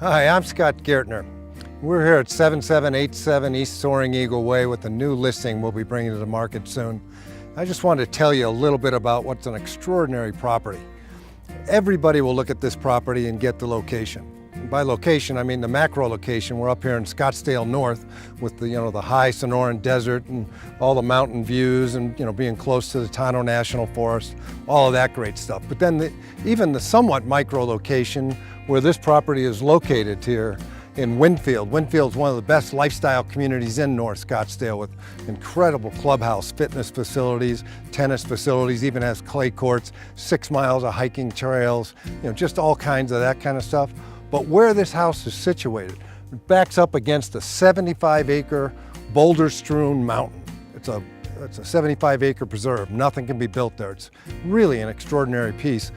Hi, I'm Scott Gaertner. We're here at 7787 East Soaring Eagle Way with a new listing we'll be bringing to the market soon. I just wanted to tell you a little bit about what's an extraordinary property. Everybody will look at this property and get the location. And by location, I mean the macro location. We're up here in Scottsdale North with the high Sonoran Desert and all the mountain views and being close to the Tonto National Forest, all of that great stuff. But then even the somewhat micro location where this property is located here in Winfield. Winfield's one of the best lifestyle communities in North Scottsdale with incredible clubhouse, fitness facilities, tennis facilities, even has clay courts, 6 miles of hiking trails, just all kinds of that kind of stuff. But where this house is situated, it backs up against a 75-acre boulder-strewn mountain. It's a 75-acre preserve. Nothing can be built there. It's really an extraordinary piece.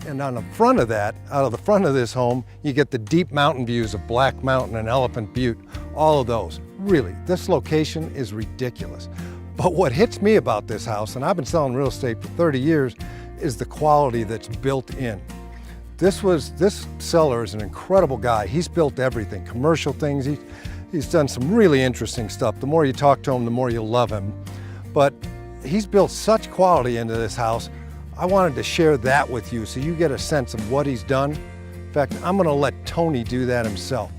And on the front of that, out of the front of this home, you get the deep mountain views of Black Mountain and Elephant Butte, all of those. Really, this location is ridiculous. But what hits me about this house, and I've been selling real estate for 30 years, is the quality that's built in. This seller is an incredible guy. He's built everything, commercial things. He's done some really interesting stuff. The more you talk to him, the more you love him. But he's built such quality into this house. I wanted to share that with you so you get a sense of what he's done. In fact, I'm going to let Tony do that himself.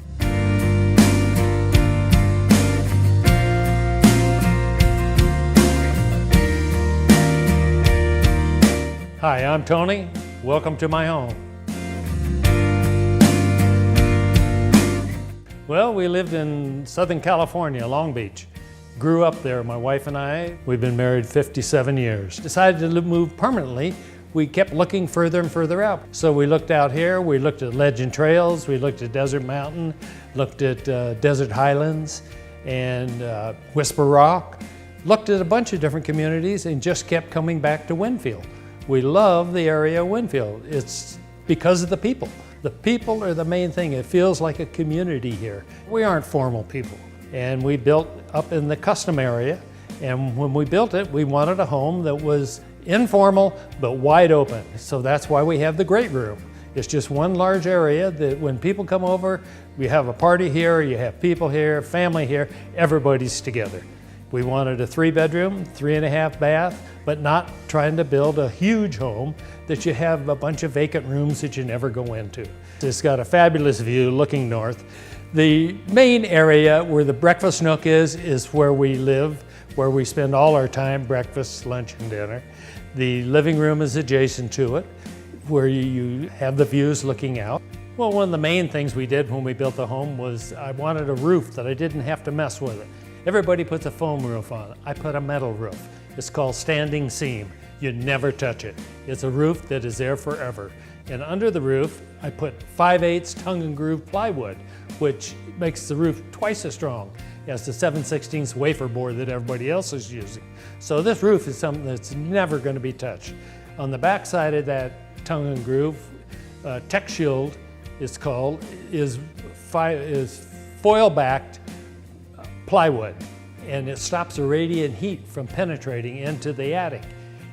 Hi, I'm Tony. Welcome to my home. Well, we lived in Southern California, Long Beach. Grew up there, my wife and I. We've been married 57 years. Decided to move permanently. We kept looking further and further out. So we looked out here, we looked at Legend Trails, we looked at Desert Mountain, looked at Desert Highlands and Whisper Rock. Looked at a bunch of different communities and just kept coming back to Winfield. We love the area of Winfield. It's because of the people. The people are the main thing. It feels like a community here. We aren't formal people. And we built up in the custom area. And when we built it, we wanted a home that was informal, but wide open. So that's why we have the great room. It's just one large area that when people come over, we have a party here, you have people here, family here, everybody's together. We wanted a 3-bedroom, 3.5 bath, but not trying to build a huge home that you have a bunch of vacant rooms that you never go into. It's got a fabulous view looking north. The main area where the breakfast nook is where we live, where we spend all our time, breakfast, lunch, and dinner. The living room is adjacent to it, where you have the views looking out. Well, one of the main things we did when we built the home was I wanted a roof that I didn't have to mess with it. Everybody puts a foam roof on it. I put a metal roof. It's called standing seam. You never touch it. It's a roof that is there forever. And under the roof, I put 5/8 tongue and groove plywood, which makes the roof twice as strong as the 7/16 wafer board that everybody else is using. So this roof is something that's never going to be touched. On the back side of that tongue and groove, Tech Shield it's called, is foil-backed plywood, and it stops the radiant heat from penetrating into the attic.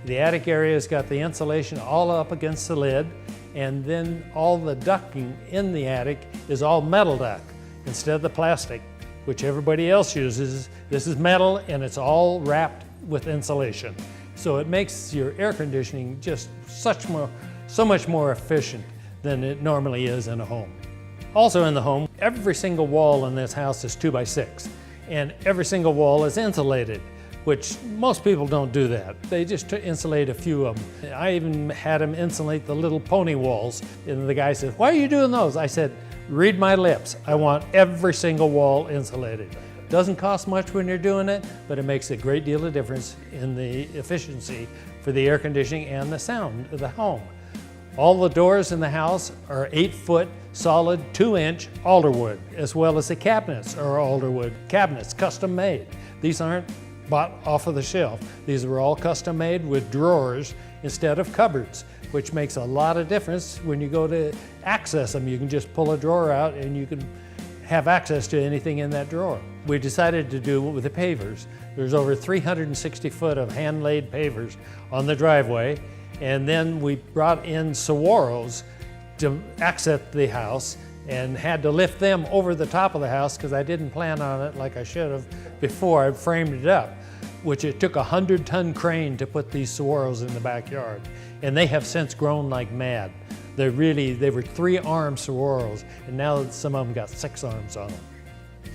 The attic area has got the insulation all up against the lid, and then all the ducting in the attic is all metal duct instead of the plastic, which everybody else uses. This is metal and it's all wrapped with insulation. So it makes your air conditioning just so much more efficient than it normally is in a home. Also in the home, every single wall in this house is 2x6, and every single wall is insulated, which most people don't do that. They just insulate a few of them. I even had them insulate the little pony walls, and the guy said, "Why are you doing those?" I said, "Read my lips. I want every single wall insulated." Doesn't cost much when you're doing it, but it makes a great deal of difference in the efficiency for the air conditioning and the sound of the home. All the doors in the house are 8-foot solid 2-inch alderwood, as well as the cabinets are alderwood cabinets, custom made. These aren't bought off of the shelf. These are all custom made with drawers instead of cupboards, which makes a lot of difference when you go to access them. You can just pull a drawer out and you can have access to anything in that drawer. We decided to do it with the pavers. There's over 360 foot of hand-laid pavers on the driveway, and then we brought in saguaros to accent the house and had to lift them over the top of the house because I didn't plan on it like I should have before I framed it up, which it took a 100-ton crane to put these saguaros in the backyard. And they have since grown like mad. They were 3-armed saguaros, and now some of them got 6 arms on them.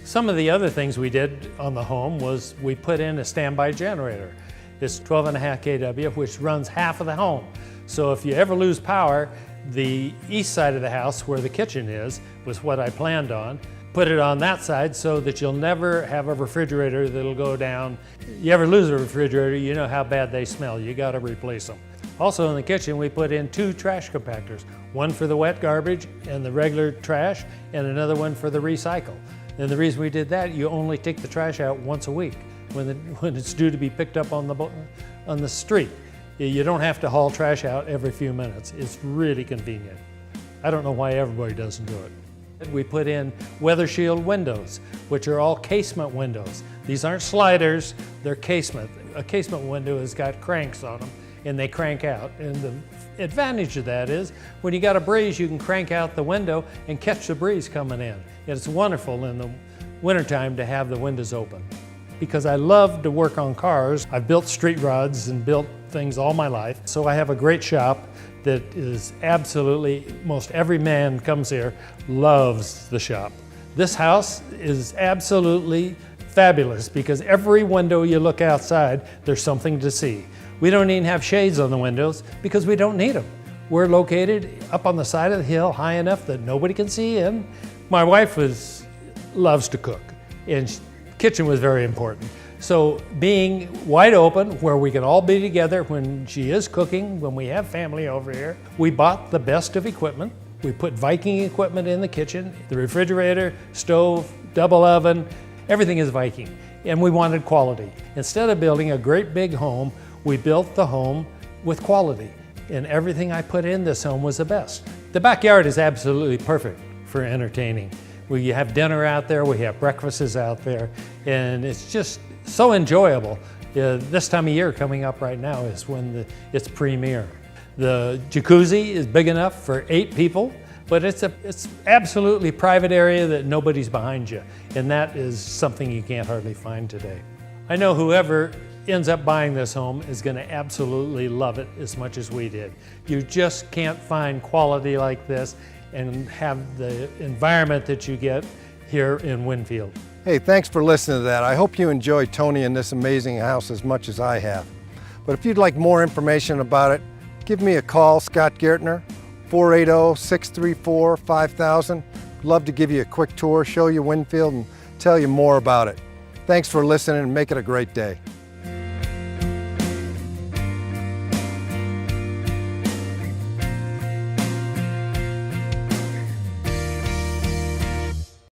Some of the other things we did on the home was we put in a standby generator. It's 12.5 kW, which runs half of the home. So if you ever lose power, the east side of the house where the kitchen is was what I planned on. Put it on that side so that you'll never have a refrigerator that'll go down. You ever lose a refrigerator, you know how bad they smell. You gotta replace them. Also in the kitchen, we put in 2 trash compactors, one for the wet garbage and the regular trash, and another one for the recycle. And the reason we did that, you only take the trash out once a week when it's due to be picked up on the street. You don't have to haul trash out every few minutes. It's really convenient. I don't know why everybody doesn't do it. We put in weather shield windows, which are all casement windows. These aren't sliders, they're casement. A casement window has got cranks on them and they crank out. And the advantage of that is when you got a breeze, you can crank out the window and catch the breeze coming in. It's wonderful in the wintertime to have the windows open. Because I love to work on cars, I've built street rods and built things all my life. So I have a great shop that is absolutely, most every man comes here, loves the shop. This house is absolutely fabulous because every window you look outside, there's something to see. We don't even have shades on the windows because we don't need them. We're located up on the side of the hill high enough that nobody can see in. My wife loves to cook, and kitchen was very important. So being wide open where we can all be together when she is cooking, when we have family over here, we bought the best of equipment. We put Viking equipment in the kitchen, the refrigerator, stove, double oven, everything is Viking. And we wanted quality. Instead of building a great big home, we built the home with quality. And everything I put in this home was the best. The backyard is absolutely perfect for entertaining. We have dinner out there, we have breakfasts out there, and it's just so enjoyable. This time of year coming up right now is when it's premier. The jacuzzi is big enough for 8 people, but it's absolutely private area that nobody's behind you, and that is something you can't hardly find today. I know whoever ends up buying this home is going to absolutely love it as much as we did. You just can't find quality like this and have the environment that you get here in Winfield. Hey, thanks for listening to that. I hope you enjoyed Tony and this amazing house as much as I have. But if you'd like more information about it, give me a call, Scott Gaertner, 480-634-5000. Love to give you a quick tour, show you Winfield, and tell you more about it. Thanks for listening and make it a great day.